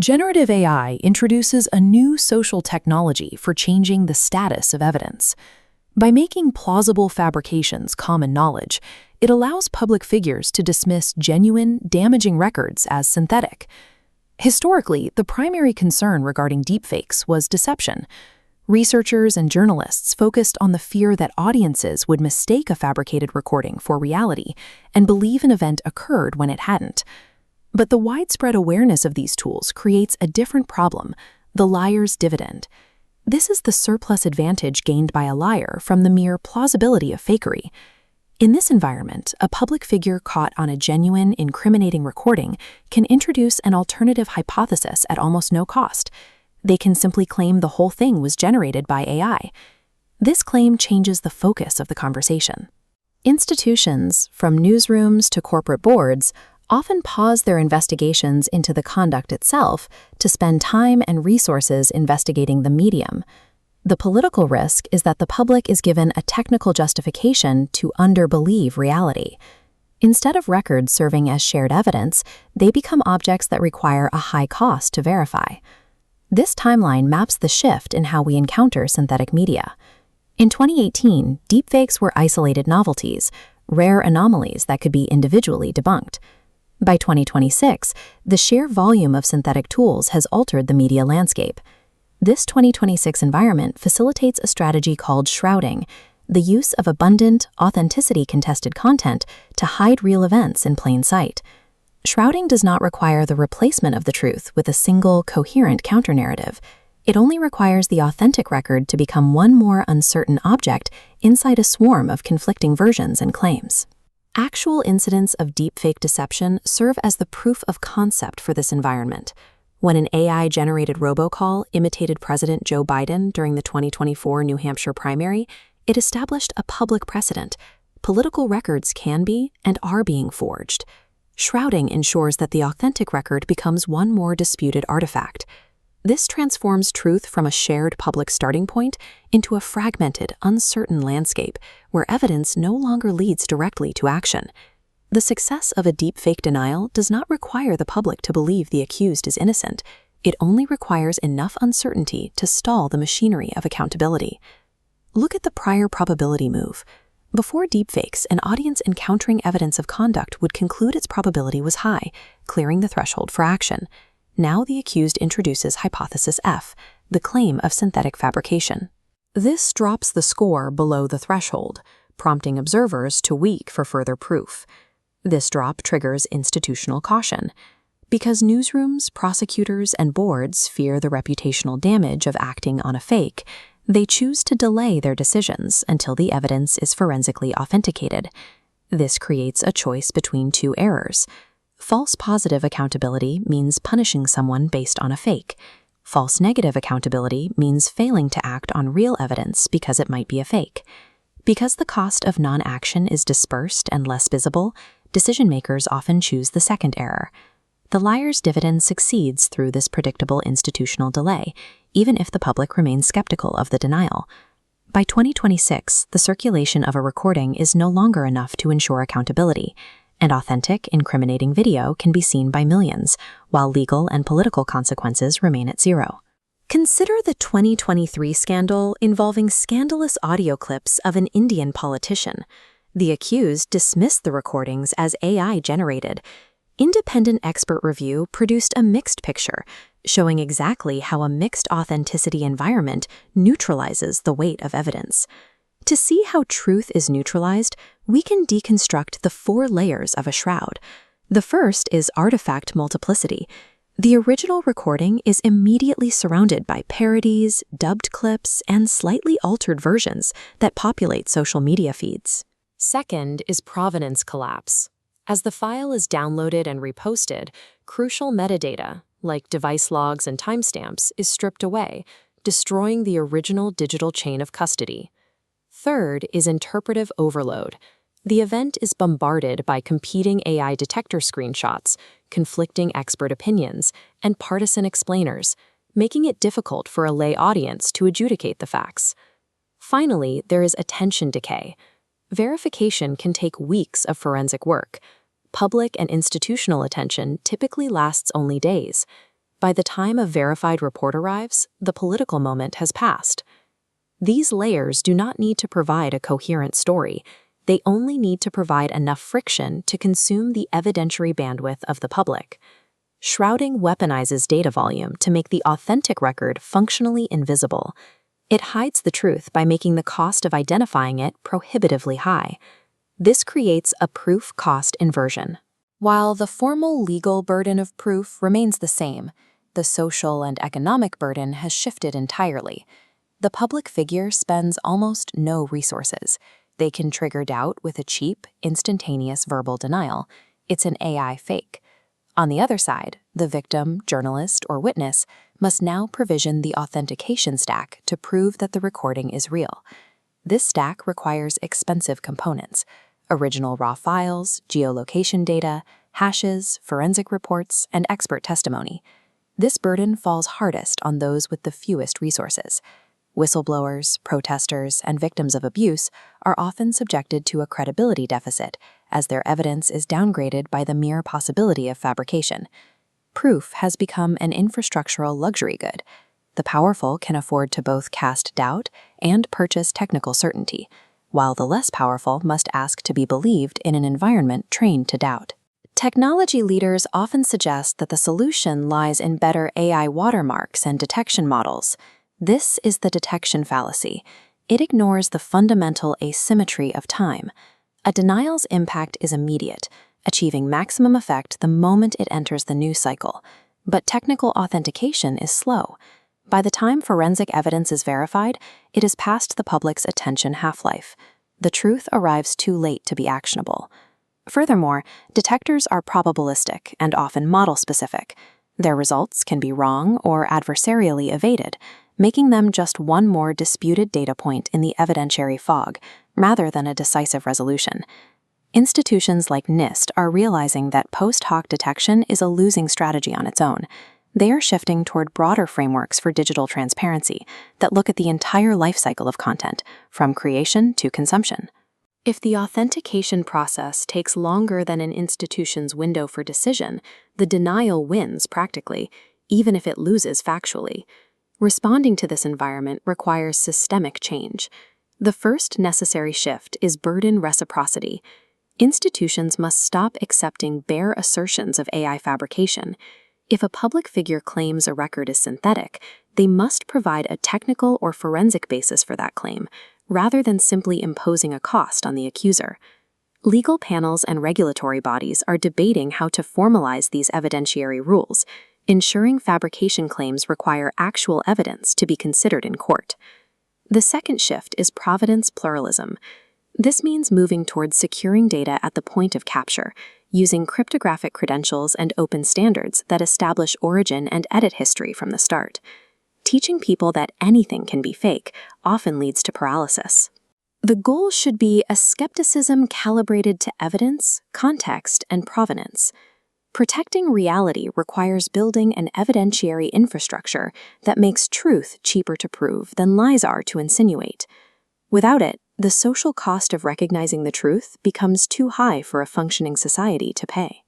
Generative AI introduces a new social technology for changing the status of evidence. By making plausible fabrications common knowledge, it allows public figures to dismiss genuine, damaging records as synthetic. Historically, the primary concern regarding deepfakes was deception. Researchers and journalists focused on the fear that audiences would mistake a fabricated recording for reality and believe an event occurred when it hadn't. But the widespread awareness of these tools creates a different problem: the liar's dividend. This is the surplus advantage gained by a liar from the mere plausibility of fakery. In this environment, a public figure caught on a genuine, incriminating recording can introduce an alternative hypothesis at almost no cost. They can simply claim the whole thing was generated by AI. This claim changes the focus of the conversation. Institutions, from newsrooms to corporate boards, often pause their investigations into the conduct itself to spend time and resources investigating the medium. The political risk is that the public is given a technical justification to underbelieve reality. Instead of records serving as shared evidence, they become objects that require a high cost to verify. This timeline maps the shift in how we encounter synthetic media. In 2018, deepfakes were isolated novelties, rare anomalies that could be individually debunked. By 2026, the sheer volume of synthetic tools has altered the media landscape. This 2026 environment facilitates a strategy called shrouding, the use of abundant, authenticity-contested content to hide real events in plain sight. Shrouding does not require the replacement of the truth with a single, coherent counter-narrative. It only requires the authentic record to become one more uncertain object inside a swarm of conflicting versions and claims. Actual incidents of deepfake deception serve as the proof of concept for this environment. When an AI-generated robocall imitated President Joe Biden during the 2024 New Hampshire primary, it established a public precedent. Political records can be and are being forged. Shrouding ensures that the authentic record becomes one more disputed artifact. This transforms truth from a shared public starting point into a fragmented, uncertain landscape where evidence no longer leads directly to action. The success of a deepfake denial does not require the public to believe the accused is innocent. It only requires enough uncertainty to stall the machinery of accountability. Look at the prior probability move. Before deepfakes, an audience encountering evidence of conduct would conclude its probability was high, clearing the threshold for action. Now the accused introduces hypothesis F, the claim of synthetic fabrication. This drops the score below the threshold, prompting observers to weak for further proof. This drop triggers institutional caution. Because newsrooms, prosecutors, and boards fear the reputational damage of acting on a fake, they choose to delay their decisions until the evidence is forensically authenticated. This creates a choice between two errors. False positive accountability means punishing someone based on a fake. False negative accountability means failing to act on real evidence because it might be a fake. Because the cost of non-action is dispersed and less visible, decision-makers often choose the second error. The liar's dividend succeeds through this predictable institutional delay, even if the public remains skeptical of the denial. By 2026, the circulation of a recording is no longer enough to ensure accountability, and authentic, incriminating video can be seen by millions, while legal and political consequences remain at zero. Consider the 2023 scandal involving scandalous audio clips of an Indian politician. The accused dismissed the recordings as AI-generated. Independent expert review produced a mixed picture, showing exactly how a mixed authenticity environment neutralizes the weight of evidence. To see how truth is neutralized, we can deconstruct the 4 layers of a shroud. The first is artifact multiplicity. The original recording is immediately surrounded by parodies, dubbed clips, and slightly altered versions that populate social media feeds. Second is provenance collapse. As the file is downloaded and reposted, crucial metadata, like device logs and timestamps, is stripped away, destroying the original digital chain of custody. Third is interpretive overload. The event is bombarded by competing AI detector screenshots, conflicting expert opinions, and partisan explainers, making it difficult for a lay audience to adjudicate the facts. Finally, there is attention decay. Verification can take weeks of forensic work. Public and institutional attention typically lasts only days. By the time a verified report arrives, the political moment has passed. These layers do not need to provide a coherent story. They only need to provide enough friction to consume the evidentiary bandwidth of the public. Shrouding weaponizes data volume to make the authentic record functionally invisible. It hides the truth by making the cost of identifying it prohibitively high. This creates a proof cost inversion. While the formal legal burden of proof remains the same, the social and economic burden has shifted entirely. The public figure spends almost no resources. They can trigger doubt with a cheap, instantaneous verbal denial. It's an AI fake. On the other side, the victim, journalist, or witness must now provision the authentication stack to prove that the recording is real. This stack requires expensive components: original raw files, geolocation data, hashes, forensic reports, and expert testimony. This burden falls hardest on those with the fewest resources. Whistleblowers, protesters, and victims of abuse are often subjected to a credibility deficit, as their evidence is downgraded by the mere possibility of fabrication. Proof has become an infrastructural luxury good. The powerful can afford to both cast doubt and purchase technical certainty, while the less powerful must ask to be believed in an environment trained to doubt. Technology leaders often suggest that the solution lies in better AI watermarks and detection models. This is the detection fallacy. It ignores the fundamental asymmetry of time. A denial's impact is immediate, achieving maximum effect the moment it enters the news cycle. But technical authentication is slow. By the time forensic evidence is verified, it is past the public's attention half-life. The truth arrives too late to be actionable. Furthermore, detectors are probabilistic and often model-specific. Their results can be wrong or adversarially evaded, making them just one more disputed data point in the evidentiary fog, rather than a decisive resolution. Institutions like NIST are realizing that post hoc detection is a losing strategy on its own. They are shifting toward broader frameworks for digital transparency that look at the entire life cycle of content, from creation to consumption. If the authentication process takes longer than an institution's window for decision, the denial wins practically, even if it loses factually. Responding to this environment requires systemic change. The first necessary shift is burden reciprocity. Institutions must stop accepting bare assertions of AI fabrication. If a public figure claims a record is synthetic, they must provide a technical or forensic basis for that claim, rather than simply imposing a cost on the accuser. Legal panels and regulatory bodies are debating how to formalize these evidentiary rules, ensuring fabrication claims require actual evidence to be considered in court. The second shift is provenance pluralism. This means moving towards securing data at the point of capture, using cryptographic credentials and open standards that establish origin and edit history from the start. Teaching people that anything can be fake often leads to paralysis. The goal should be a skepticism calibrated to evidence, context, and provenance. Protecting reality requires building an evidentiary infrastructure that makes truth cheaper to prove than lies are to insinuate. Without it, the social cost of recognizing the truth becomes too high for a functioning society to pay.